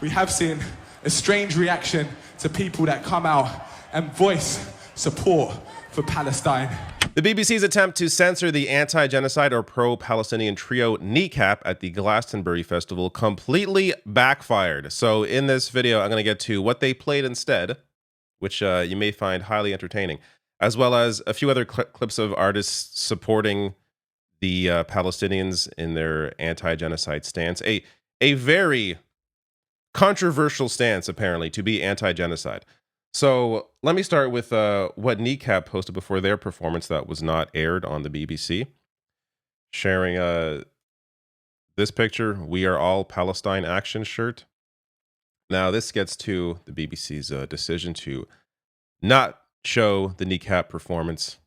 we have seen a strange reaction to people that come out and voice support for Palestine. The BBC's attempt to censor the anti-genocide or pro-Palestinian trio Kneecap at the Glastonbury festival completely backfired. So in this video, I'm going to get to what they played instead, which you may find highly entertaining, as well as a few other clips of artists supporting the Palestinians in their anti-genocide stance. A very controversial stance, apparently, to be anti-genocide. So let me start with what Kneecap posted before their performance that was not aired on the BBC, sharing this picture, "We Are All Palestine" action shirt. Now, this gets to the BBC's decision to not show the Kneecap performance.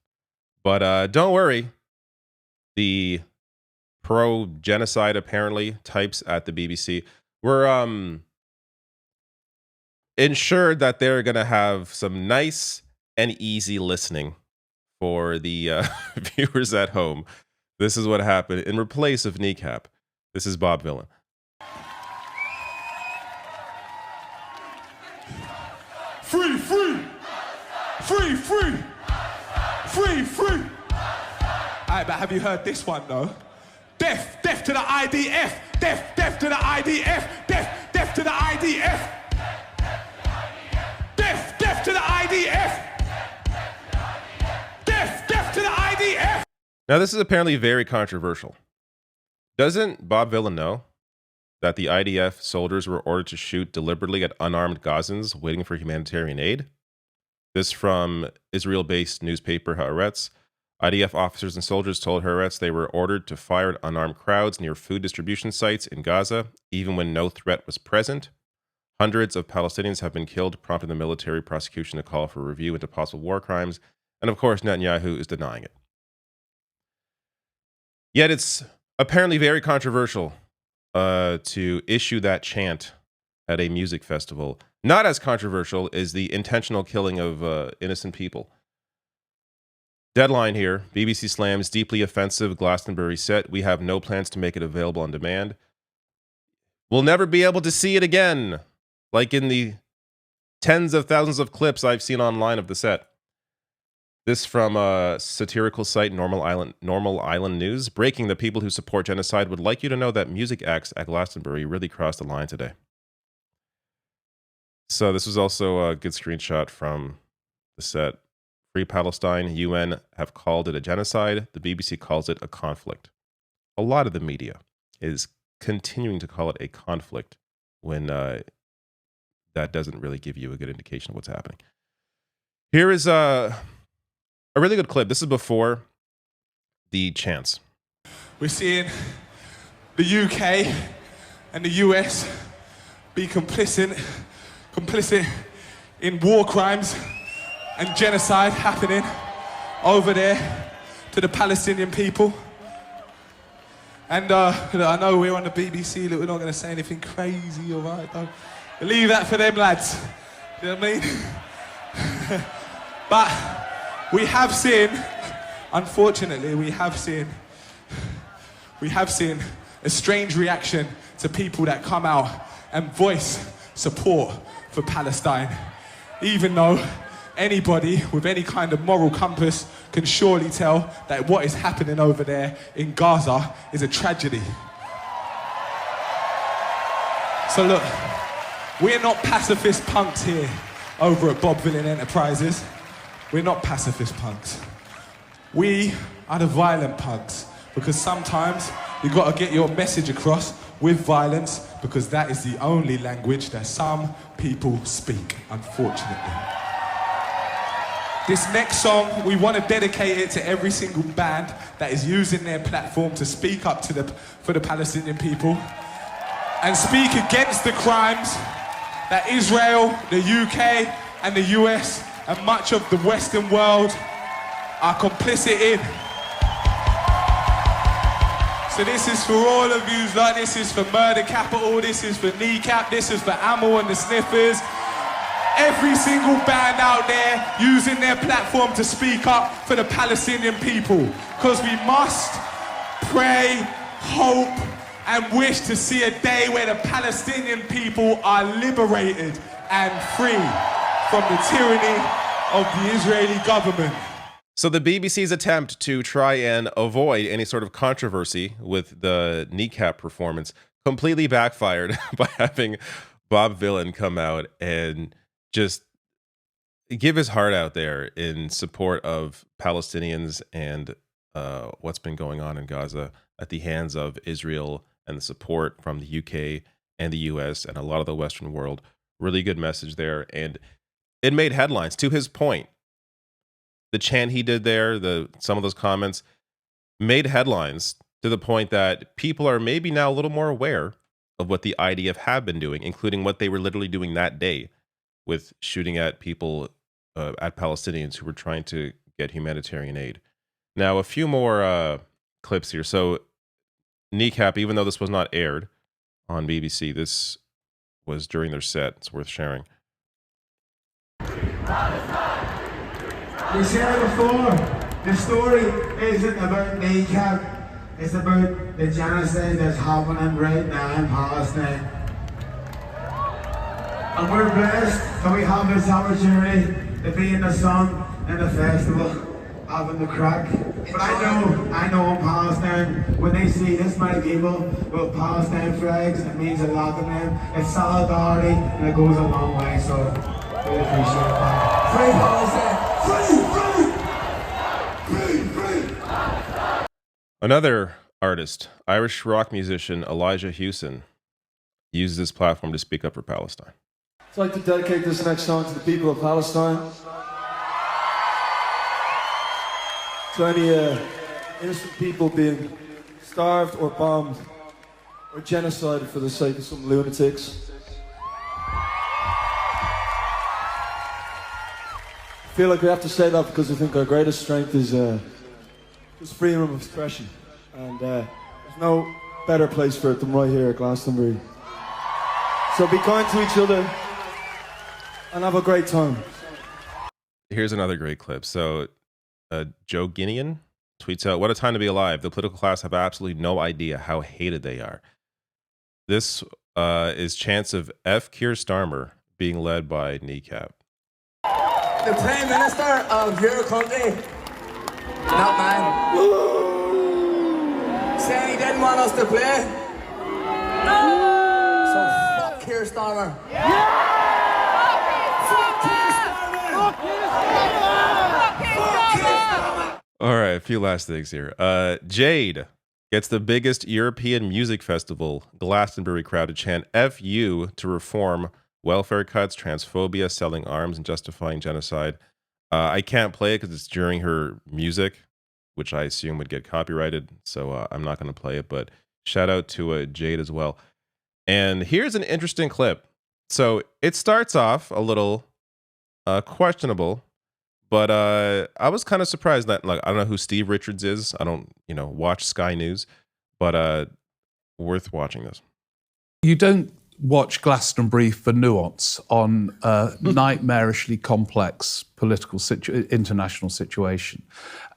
But don't worry, the pro-genocide, apparently, types at the BBC were ensured that they're going to have some nice and easy listening for the viewers at home. This is what happened in replace of Kneecap. This is Bob Villain. Free, free! Free, free! Free, free! Alright, but have you heard this one, though? Death, death to the IDF! Death, death to the IDF! Death, death to the IDF! Death, death to the IDF! Death, death to the IDF! Now, this is apparently very controversial. Doesn't Bob Villain know that the IDF soldiers were ordered to shoot deliberately at unarmed Gazans waiting for humanitarian aid? This from Israel-based newspaper Haaretz. IDF officers and soldiers told Haaretz they were ordered to fire at unarmed crowds near food distribution sites in Gaza, even when no threat was present. Hundreds of Palestinians have been killed, prompting the military prosecution to call for review into possible war crimes. And of course, Netanyahu is denying it. Yet it's apparently very controversial to issue that chant at a music festival. Not as controversial is the intentional killing of innocent people. Deadline here, BBC slams deeply offensive Glastonbury set. We have no plans to make it available on demand. We'll never be able to see it again, like in the tens of thousands of clips I've seen online of the set. This from a satirical site, Normal Island News. Breaking: the people who support genocide would like you to know that music acts at Glastonbury really crossed the line today. So this was also a good screenshot from the set. Free Palestine, UN have called it a genocide. The BBC calls it a conflict. A lot of the media is continuing to call it a conflict when that doesn't really give you a good indication of what's happening. Here is a really good clip. This is before the chants. We're seeing the UK and the US be complicit in war crimes and genocide happening over there to the Palestinian people. And I know we're on the BBC, that we're not going to say anything crazy, all right? Don't leave that for them lads. You know what I mean? But we have seen, unfortunately, we have seen a strange reaction to people that come out and voice support for Palestine, even though anybody with any kind of moral compass can surely tell that what is happening over there in Gaza is a tragedy. So look, we're not pacifist punks here over at Bob Villain Enterprises. We're not pacifist punks. We are the violent punks, because sometimes you've got to get your message across with violence, because that is the only language that some people speak, unfortunately. This next song, we want to dedicate it to every single band that is using their platform to speak up for the Palestinian people and speak against the crimes that Israel, the UK, and the US, and much of the Western world are complicit in. So this is for all of you, like this is for Murder Capital, this is for Kneecap, this is for Amel and the Sniffers. Every single band out there using their platform to speak up for the Palestinian people. Because we must pray, hope, and wish to see a day where the Palestinian people are liberated and free from the tyranny of the Israeli government. So the BBC's attempt to try and avoid any sort of controversy with the Kneecap performance completely backfired by having Bob Villain come out and just give his heart out there in support of Palestinians and what's been going on in Gaza at the hands of Israel, and the support from the UK and the US and a lot of the Western world. Really good message there. And it made headlines. To his point, the chant he did there, some of those comments made headlines to the point that people are maybe now a little more aware of what the IDF have been doing, including what they were literally doing that day with shooting at people, at Palestinians who were trying to get humanitarian aid. Now, a few more clips here. So, Kneecap, even though this was not aired on BBC, this was during their set. It's worth sharing. We said before, the story isn't about Kneecap, it's about the genocide that's happening right now in Palestine. And we're blessed that we have this opportunity to be in the sun in the festival, having the crack. But I know in Palestine, when they see this many people with Palestine flags, it means a lot to them. It's solidarity and it goes a long way, so we appreciate that. Free Palestine! Free! Another artist, Irish rock musician Elijah Hewson, used this platform to speak up for Palestine. I'd like to dedicate this next song to the people of Palestine. To any innocent people being starved or bombed or genocided for the sake of some lunatics. I feel like we have to say that because I think our greatest strength is freedom of expression. And there's no better place for it than right here at Glastonbury. So be kind to each other and have a great time. Here's another great clip. So, Joe Guinean tweets out, "What a time to be alive. The political class have absolutely no idea how hated they are." This is chants of F. Keir Starmer being led by Kneecap. The Prime Minister of your country, not mine, saying he didn't want us to play. So fuck Keir Starmer. All right, a few last things here. Jade gets the biggest European music festival, Glastonbury, crowd to chant "F-U" to reform welfare cuts, transphobia, selling arms, and justifying genocide. I can't play it because it's during her music, which I assume would get copyrighted, so I'm not going to play it, but shout out to Jade as well. And here's an interesting clip. So it starts off a little questionable, but I was kind of surprised that, like, I don't know who Steve Richards is. I don't, watch Sky News, but worth watching this. You don't watch Glastonbury for nuance on a nightmarishly complex political international situation.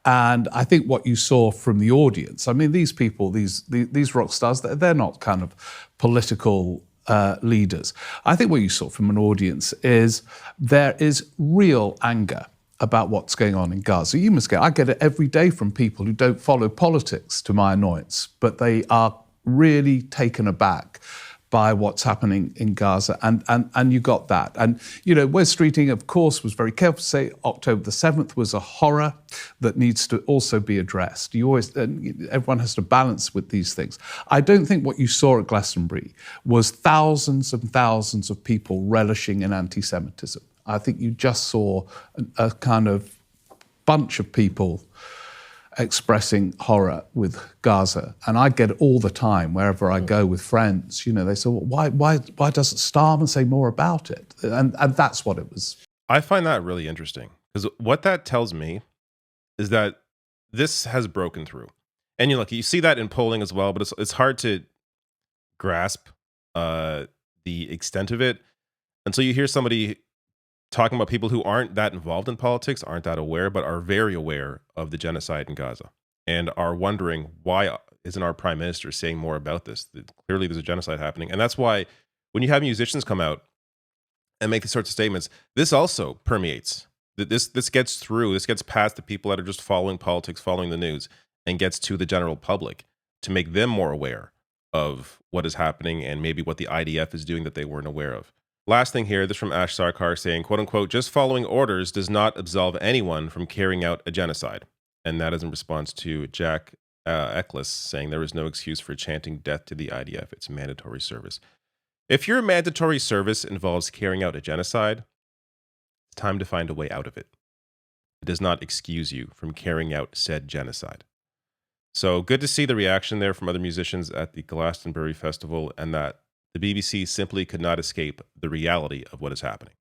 And I think what you saw from the audience, I mean, these people, these rock stars, they're not kind of political leaders. I think what you saw from an audience is there is real anger about what's going on in Gaza. I get it every day from people who don't follow politics, to my annoyance, but they are really taken aback by what's happening in Gaza, and you got that. And, Wes Streeting, of course, was very careful to say October the 7th was a horror that needs to also be addressed. Everyone has to balance with these things. I don't think what you saw at Glastonbury was thousands and thousands of people relishing in anti-Semitism. I think you just saw a kind of bunch of people expressing horror with Gaza. And I get it all the time wherever I go with friends. They say, well, why doesn't Starmer say more about it? And that's what it was. I find that really interesting, because what that tells me is that this has broken through. And you see that in polling as well, but it's hard to grasp the extent of it until you hear somebody talking about people who aren't that involved in politics, aren't that aware, but are very aware of the genocide in Gaza, and are wondering why isn't our prime minister saying more about this? Clearly there's a genocide happening. And that's why when you have musicians come out and make these sorts of statements, this also permeates. This gets through, this gets past the people that are just following politics, following the news, and gets to the general public to make them more aware of what is happening and maybe what the IDF is doing that they weren't aware of. Last thing here, this from Ash Sarkar saying, quote unquote, just following orders does not absolve anyone from carrying out a genocide. And that is in response to Jack Eckles saying there is no excuse for chanting death to the IDF. It's mandatory service. If your mandatory service involves carrying out a genocide, it's time to find a way out of it. It does not excuse you from carrying out said genocide. So good to see the reaction there from other musicians at the Glastonbury Festival, and that the BBC simply could not escape the reality of what is happening.